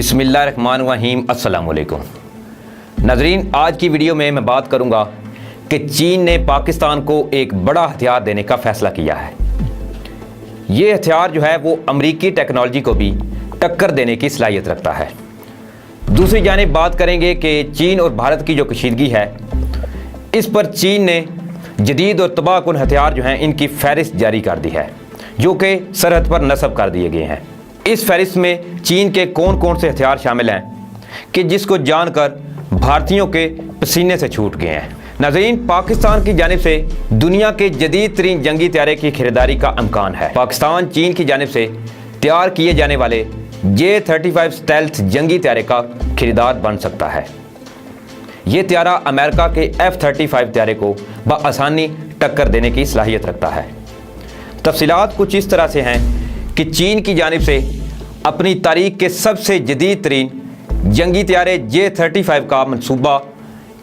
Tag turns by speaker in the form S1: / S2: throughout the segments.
S1: बिस्मिल्लाहिर्रहमानिर्रहीम। अस्सलाम वालेकुम नाज़रीन, आज की वीडियो में मैं बात करूंगा कि चीन ने पाकिस्तान को एक बड़ा हथियार देने का फ़ैसला किया है। ये हथियार जो है वो अमेरिकी टेक्नोलॉजी को भी टक्कर देने की सलाहियत रखता है। दूसरी जानिब बात करेंगे कि चीन और भारत की जो कशीदगी है, इस पर चीन ने जदीद और तबाहकुन हथियार जो हैं इनकी फहरिस्त जारी कर दी है, जो कि सरहद पर नस्ब कर दिए गए हैं। इस फहरिस्त में चीन के कौन कौन से हथियार शामिल हैं कि जिसको जानकर भारतीयों के पसीने से छूट गए हैं। नाज़रीन, पाकिस्तान की जानिब से दुनिया के जदीद तरीन जंगी तैयारे की खरीदारी का इम्कान है। पाकिस्तान चीन की जानिब से तैयार किए जाने वाले J-35 स्टेल्थ जंगी तैयारे का खरीदार बन सकता है। ये तैयारा अमेरिका के F-35 तैयारे को बआसानी टक्कर देने की सलाहियत रखता है। तफसीलात कुछ इस तरह से हैं कि चीन की जानिब से अपनी तारीख के सबसे जदीद तरीन जंगी तैयारे J-35 का मनसूबा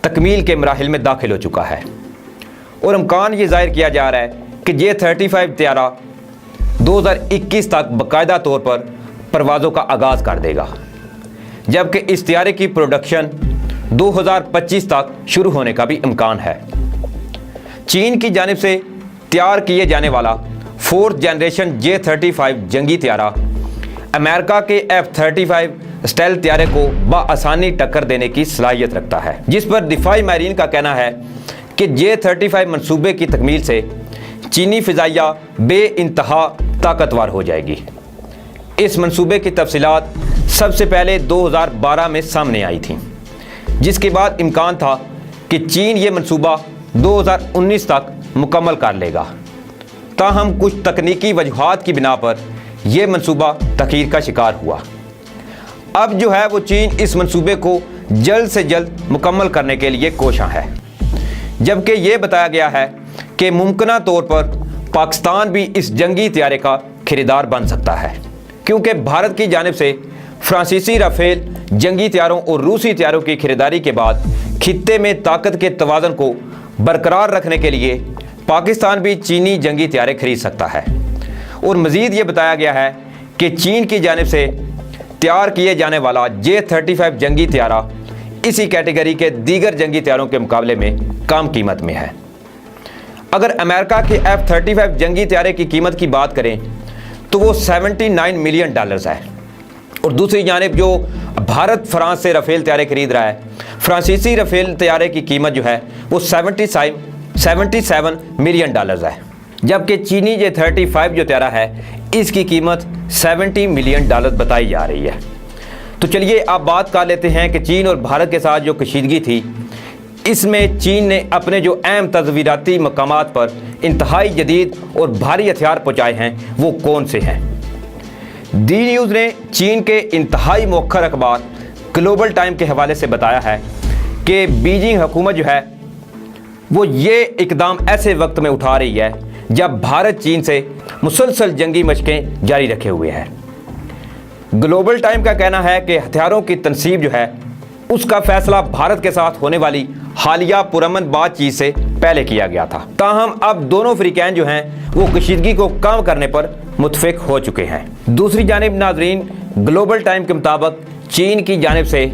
S1: तकमील के मराहिल में दाखिल हो चुका है और इम्कान ये ज़ाहिर किया जा रहा है कि J-35 तैयारा 2021 तक बाकायदा तौर पर परवाज़ों का आगाज़ कर देगा, जबकि इस तैयारे की प्रोडक्शन 2025 तक शुरू होने का भी इम्कान है। चीन की जानिब से तैयार किए जाने वाला 4th जनरेशन J-35 जंगी तैयारा अमेरिका के F-35 स्टेल्थ तैयारे को बआसानी टक्कर देने की सलाहियत रखता है, जिस पर दिफाई माहिरीन का कहना है कि J-35 मनसूबे की तकमील से चीनी फ़िज़ाइया बेइंतहा ताकतवर हो जाएगी। इस मनसूबे की तफसीलात सबसे पहले 2012 में सामने आई थी, जिसके बाद इम्कान था कि चीन ये मनसूबा 2019 तक मुकम्मल कर लेगा। ताहम कुछ तकनीकी वजूहात की बिना पर यह मनसूबा तख़ीर का शिकार हुआ। अब जो है वो चीन इस मनसूबे को जल्द से जल्द मुकम्मल करने के लिए कोशां है, जबकि यह बताया गया है कि मुमकिना तौर पर पाकिस्तान भी इस जंगी तैयारे का खरीदार बन सकता है, क्योंकि भारत की जानिब से फ्रांसीसी राफेल जंगी तैयारों और रूसी तैयारों की खरीदारी के बाद खित्ते में ताकत के तवाज़ुन को बरकरार रखने के लिए पाकिस्तान भी चीनी जंगी तैयारे खरीद सकता है। और मज़ीद ये बताया गया है कि चीन की जानिब से तैयार किए जाने वाला J-35 जंगी तैयारा इसी कैटेगरी के दीगर जंगी तैयारों के मुकाबले में कम कीमत में है। अगर अमेरिका के F-35 जंगी तैयारे की कीमत की बात करें तो वो $79 मिलियन है, और दूसरी जानिब जो भारत फ्रांस से राफेल तैयारे खरीद रहा है, फ्रांसीसी राफेल तैयारे की कीमत जो है वो $77 मिलियन है, जबकि चीनी J-35 जो तैयारा है इसकी कीमत $70 मिलियन बताई जा रही है। तो चलिए अब बात कर लेते हैं कि चीन और भारत के साथ जो कशीदगी थी, इसमें चीन ने अपने जो अहम तज़वीराती मकामात पर इंतहाई जदीद और भारी हथियार पहुँचाए हैं वो कौन से हैं। डी न्यूज़ ने चीन के इंतहाई मौखर अखबार ग्लोबल टाइम के हवाले से बताया है कि बीजिंग हुकूमत जो है वो ये इकदाम ऐसे वक्त में उठा रही है जब भारत चीन से मुसलसल जंगी मशकें जारी रखे हुए है। ग्लोबल टाइम का कहना है कि हथियारों की तनसीब जो है उसका फैसला भारत के साथ होने वाली हालिया पुरअमन बातचीत से पहले किया गया था। ताहम अब दोनों फ्रीकैन जो हैं वो कशीदगी को कम करने पर मुत्फिक हो चुके हैं। दूसरी जानिब नाजरीन, ग्लोबल टाइम के मुताबिक चीन की जानिब से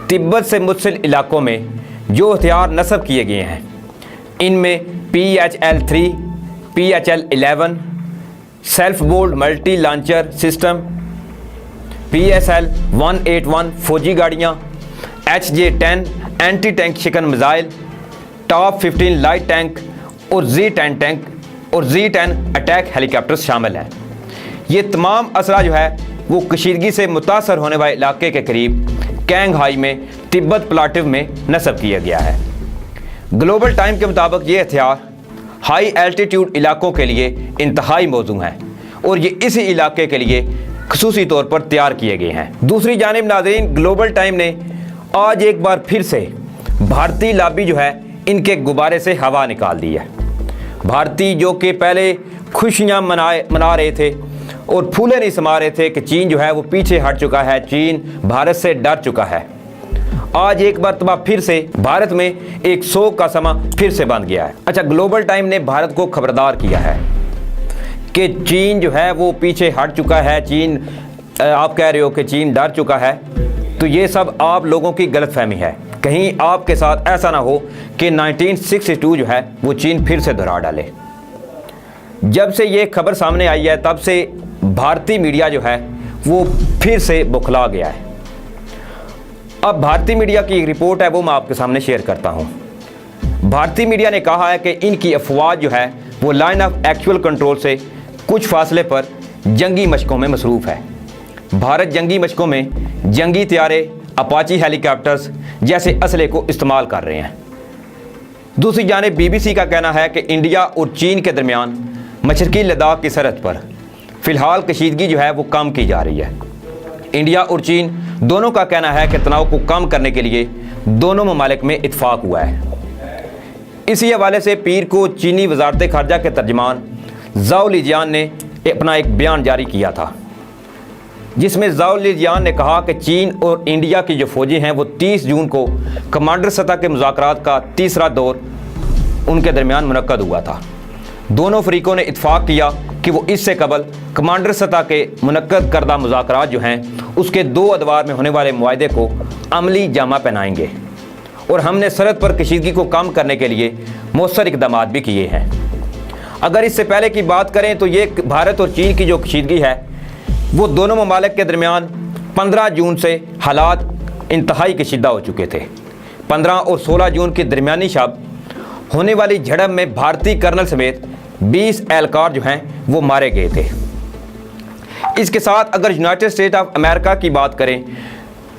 S1: तिब्बत से मुत्सिल इलाकों में जो हथियार नस्ब किए गए हैं, इनमें PHL-3, PHL-11 सेल्फ बोल्ड मल्टी लॉन्चर सिस्टम, PSL-181 फौजी गाड़ियाँ, HJ-10 एंटी टैंक शिकन मिसाइल, टॉप 15 लाइट टैंक और Z-10 टैंक और Z-10 अटैक हेलीकॉप्टर शामिल हैं। ये तमाम असला जो है वो कशीदगी से मुतासर होने वाले इलाके के करीब कैंगहाई में तिब्बत प्लाटिव में नस्ब किया गया है। ग्लोबल टाइम के मुताबिक ये हथियार हाई एल्टीट्यूड इलाकों के लिए इंतहाई मौजूद हैं और ये इसी इलाके के लिए खसूसी तौर पर तैयार किए गए हैं। दूसरी जानिब नाज़रीन, ग्लोबल टाइम ने आज एक बार फिर से भारतीय लॉबी जो है इनके गुब्बारे से हवा निकाल दी है। भारतीय जो कि पहले खुशियाँ मना रहे थे और फूले नहीं समा रहे थे कि चीन जो है वो पीछे हट चुका है, चीन भारत से डर चुका है, आज एक मरतबा फिर से भारत में एक शोक का समा फिर से बन गया है। अच्छा, ग्लोबल टाइम ने भारत को खबरदार किया है कि चीन जो है वो पीछे हट चुका है, चीन आप कह रहे हो कि चीन डर चुका है, तो ये सब आप लोगों की गलतफहमी है। कहीं आपके साथ ऐसा ना हो कि 1962 जो है वो चीन फिर से दोहरा डाले। जब से ये खबर सामने आई है तब से भारतीय मीडिया जो है वो फिर से बौखला गया है। अब भारतीय मीडिया की एक रिपोर्ट है वो मैं आपके सामने शेयर करता हूँ। भारतीय मीडिया ने कहा है कि इनकी अफवाज जो है वो लाइन ऑफ एक्चुअल कंट्रोल से कुछ फासले पर जंगी मशकों में मसरूफ़ है। भारत जंगी मशकों में जंगी तैयारे, अपाची हेलीकॉप्टर्स जैसे असले को इस्तेमाल कर रहे हैं। दूसरी जानिब BBC का कहना है कि इंडिया और चीन के दरमियान मशरकी लद्दाख की सरहद पर फ़िलहाल कशीदगी जो है वो कम की जा रही है। इंडिया और चीन दोनों का कहना है कि तनाव को कम करने के लिए दोनों ममालिक में इत्फाक हुआ है। इसी हवाले से पीर को चीनी वजारत खारजा के तर्जमान ज़ाओ लिजियान ने अपना एक बयान जारी किया था, जिसमें ज़ाओ लिजियान ने कहा कि चीन और इंडिया की जो फ़ौजें हैं वो 30 जून को कमांडर सतह के मुज़ाकरात का तीसरा दौर उनके दरमियान मुनक्कद हुआ था। दोनों फरीकों ने इत्फाक किया कि वो इससे कबल कमांडर सतह के मुनक्कद करदा मुज़ाकरात जो हैं उसके 2 अदवार में होने वाले मुआहदे को अमली जामा पहनाएंगे और हमने सरहद पर कशीदगी को कम करने के लिए मौसर इक़दाम भी किए हैं। अगर इससे पहले की बात करें तो ये भारत और चीन की जो कशीदगी है वो दोनों ममालिक के दरमियान 15 जून से हालात इंतहाई कशीदा हो चुके थे। 15 और 16 जून की दरमियानी शब होने वाली झड़प में भारतीय कर्नल समेत 20 एहलकार जो हैं वो मारे गए थे। इसके साथ अगर यूनाइटेड स्टेट ऑफ अमेरिका की बात करें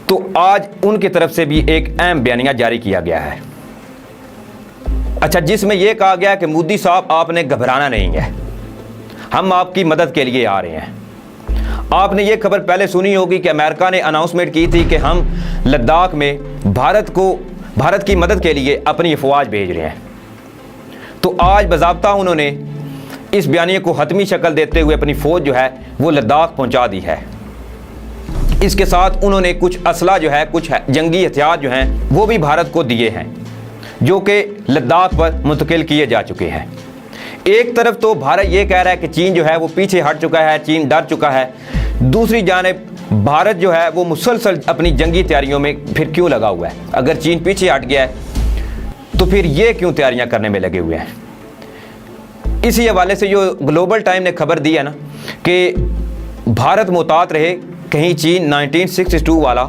S1: तो आज उनकी तरफ से भी एक अहम बयानिया जारी किया गया है। अच्छा, जिसमें यह कहा गया कि मोदी साहब आपने घबराना नहीं है, हम आपकी मदद के लिए आ रहे हैं। आपने ये खबर पहले सुनी होगी कि अमेरिका ने अनाउंसमेंट की थी कि हम लद्दाख में भारत की मदद के लिए अपनी अफवाज भेज रहे हैं। तो आज बाज़ाब्ता उन्होंने इस बयानिए को हतमी शक्ल देते हुए अपनी फ़ौज जो है वो लद्दाख पहुंचा दी है। इसके साथ उन्होंने कुछ असला जो है, कुछ जंगी हथियार जो हैं वो भी भारत को दिए हैं, जो कि लद्दाख पर मुंतकिल किए जा चुके हैं। एक तरफ तो भारत ये कह रहा है कि चीन जो है वो पीछे हट चुका है, चीन डर चुका है। दूसरी जानिब भारत जो है वो मुसलसल अपनी जंगी तैयारियों में फिर क्यों लगा हुआ है। अगर चीन पीछे हट गया है तो फिर ये क्यों तैयारियां करने में लगे हुए हैं। इसी हवाले से जो ग्लोबल टाइम ने खबर दी है ना कि भारत मुहतात रहे कहीं चीन 1962 वाला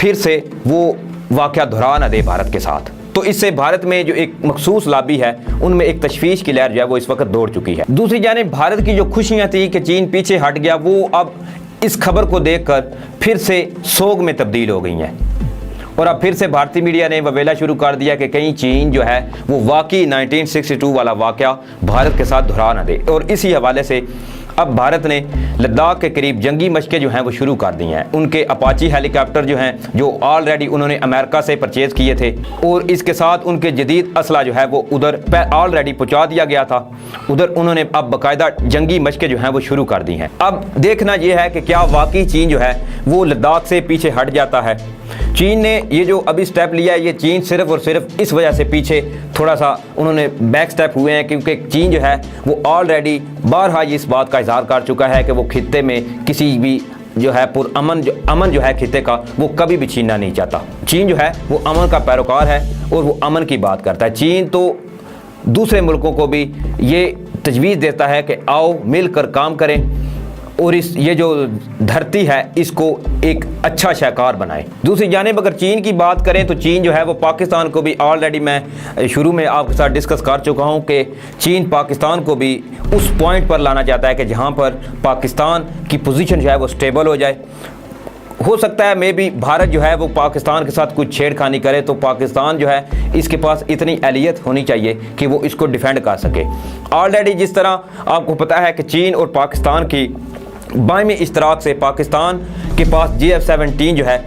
S1: फिर से वो वाक़या दोहरा ना दे भारत के साथ। तो इससे भारत में जो एक मखसूस लाबी है उनमें एक तशवीश की लहर जो है वो इस वक्त दौड़ चुकी है। दूसरी जानिब भारत की जो खुशियां थी कि चीन पीछे हट गया, वो अब इस खबर को देखकर फिर से सोग में तब्दील हो गई हैं और अब फिर से भारतीय मीडिया ने ववेला शुरू कर दिया कि कहीं चीन जो है वो वाकई 1962 वाला वाक़या भारत के साथ दोहरा ना दे। और इसी हवाले से अब भारत ने लद्दाख के करीब जंगी मशकें जो हैं वो शुरू कर दी हैं। उनके अपाची हेलीकॉप्टर जो हैं जो ऑलरेडी उन्होंने अमेरिका से परचेज़ किए थे और इसके साथ उनके जदीद असला जो है वो उधर ऑलरेडी पहुंचा दिया गया था। उधर उन्होंने अब बाकायदा जंगी मशकें जो हैं वो शुरू कर दी हैं। अब देखना यह है कि क्या वाकई चीन जो है वो लद्दाख से पीछे हट जाता है। चीन ने ये जो अभी स्टेप लिया है ये चीन सिर्फ और सिर्फ इस वजह से पीछे थोड़ा सा उन्होंने बैक स्टेप हुए हैं क्योंकि चीन जो है वो ऑलरेडी बारहा इस बात का इजहार कर चुका है कि वो खित्ते में किसी भी जो है अमन जो है खित्ते का वो कभी भी छीनना नहीं चाहता। चीन जो है वो अमन का पैरोकार है और वो अमन की बात करता है। चीन तो दूसरे मुल्कों को भी ये तजवीज़ देता है कि आओ मिलकर काम करें और ये जो धरती है इसको एक अच्छा शाहकार बनाए। दूसरी जानिब अगर चीन की बात करें तो चीन जो है वो पाकिस्तान को भी ऑलरेडी मैं शुरू में आपके साथ डिस्कस कर चुका हूं कि चीन पाकिस्तान को भी उस पॉइंट पर लाना चाहता है कि जहां पर पाकिस्तान की पोजीशन जो है वो स्टेबल हो जाए। हो सकता है मे भी भारत जो है वो पाकिस्तान के साथ कुछ छेड़खानी करे तो पाकिस्तान जो है इसके पास इतनी एहलियत होनी चाहिए कि वो इसको डिफेंड कर सके। ऑलरेडी जिस तरह आपको पता है कि चीन और पाकिस्तान की बायमी इश्तराक से पाकिस्तान के पास GF-17 जो है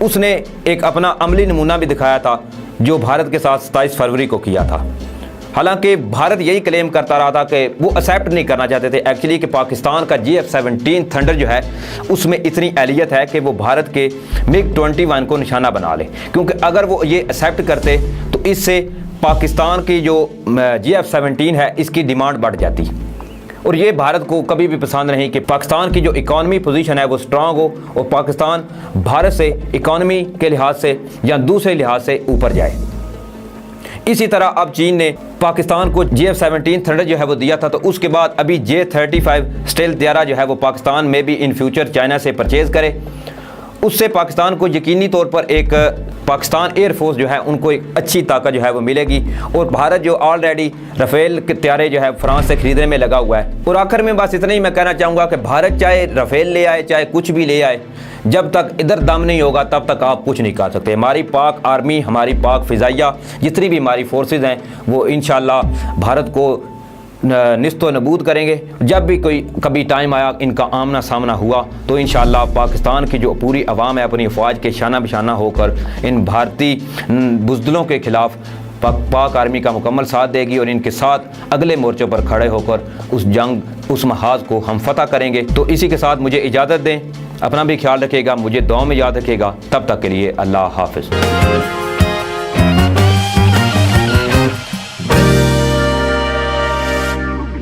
S1: उसने एक अपना अमली नमूना भी दिखाया था जो भारत के साथ 27 फरवरी को किया था। हालांकि भारत यही क्लेम करता रहा था कि वो एक्सेप्ट नहीं करना चाहते थे एक्चुअली कि पाकिस्तान का GF-17 थंडर जो है उसमें इतनी एहलियत है कि वो भारत के MiG-21 को निशाना बना ले, क्योंकि अगर वो ये एक्सेप्ट करते तो इससे पाकिस्तान की जो GF-17 है इसकी डिमांड बढ़ जाती और ये भारत को कभी भी पसंद नहीं कि पाकिस्तान की जो इकॉनमी पोजीशन है वो स्ट्रांग हो और पाकिस्तान भारत से इकॉनमी के लिहाज से या दूसरे लिहाज से ऊपर जाए। इसी तरह अब चीन ने पाकिस्तान को JF-17 थंडर जो है वो दिया था, तो उसके बाद अभी J-35 स्टेल्थ तैयारा जो है वो पाकिस्तान में भी इन फ्यूचर चाइना से परचेज़ करे। उससे पाकिस्तान को यकीनी तौर पर एक पाकिस्तान एयरफोर्स जो है उनको एक अच्छी ताकत जो है वो मिलेगी। और भारत जो ऑलरेडी राफेल के तैयारे जो है फ्रांस से खरीदने में लगा हुआ है। और आखिर में बस इतना ही मैं कहना चाहूँगा कि भारत चाहे राफेल ले आए चाहे कुछ भी ले आए, जब तक इधर दम नहीं होगा तब तक आप कुछ नहीं कर सकते। हमारी पाक आर्मी, हमारी पाक फ़िज़ाइया, जितनी भी हमारी फोर्सेस हैं वो इंशाल्लाह भारत को निस्तो नबूद करेंगे। जब भी कोई कभी टाइम आया इनका आमना सामना हुआ तो इंशाल्लाह पाकिस्तान की जो पूरी अवाम है अपनी अफवाज के शाना बिशाना होकर इन भारतीय बुज़दिलों के ख़िलाफ़ पाक आर्मी का मुकम्मल साथ देगी और इनके साथ अगले मोर्चों पर खड़े होकर उस जंग, उस महाज को हम फतह करेंगे। तो इसी के साथ मुझे इजाज़त दें। अपना भी ख्याल रखिएगा, मुझे दुआ में याद रखिएगा। तब तक के लिए अल्लाह हाफ़िज़।